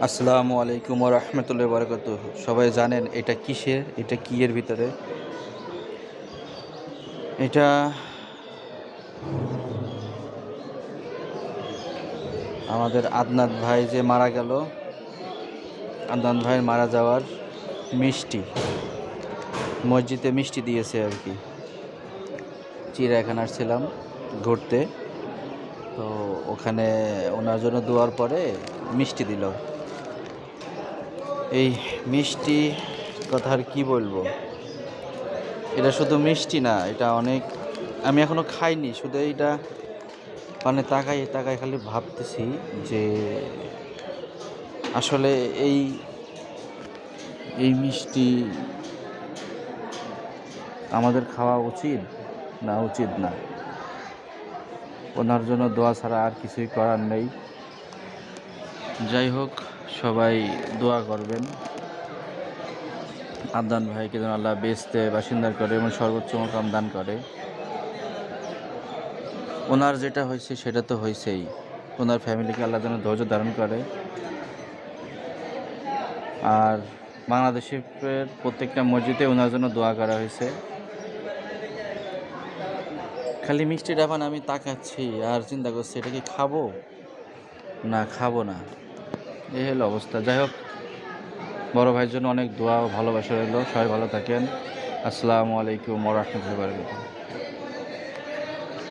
আসসালামু আলাইকুম ওয়া রাহমাতুল্লাহি ওয়া বারাকাতুহু। সবাই জানেন এটা কিসের? এটা কি এর ভিতরে? এটা আমাদের আদনান ভাই যে মারা গেল, আদনান ভাই মারা যাওয়ার মিষ্টি। মসজিদে মিষ্টি দিয়েছে আর কি। চিড়িয়াখানা আসছিলাম ঘুরতে, তো ওখানে ওনার জন্য দোয়ার পরে মিষ্টি দিল। এই মিষ্টি কথা আর কি বলবো, এটা শুধু মিষ্টি না, এটা অনেক, আমি এখনো খাইনি, শুধু এইটা মানে তাকাই তাকাই খালি ভাবতেছি যে আসলে এই এই মিষ্টি আমাদের খাওয়া উচিত না উচিত না। ওনার জন্য দোয়া ছাড়া আর কিছুই করার নেই। যাই হোক, সবাই দোয়া করবেন আদনান ভাইকে যেন আল্লাহ বেহেশতে বাসিন্দা করে এবং সর্বোচ্চ মোকাম দান করে। ওনার যেটা হয়েছে সেটা তো হয়েছেই, ওনার ফ্যামিলিকে আল্লাহ যেন ধৈর্য ধারণ করে। আর বাংলাদেশের প্রত্যেকটা মসজিদে ওনার জন্য দোয়া করা হয়েছে। খালি মিষ্টি ডাবান আমি তাকাচ্ছি আর চিন্তা করছি এটা কি খাবো না খাবো না, এই হলো অবস্থা। যাই হোক, বড় ভাইয়ের জন্য অনেক দোয়া ও ভালোবাসা রইল। সবাই ভালো থাকেন। আসসালামু আলাইকুম ওয়া রাহমাতুল্লাহি ওয়া বারাকাতুহু।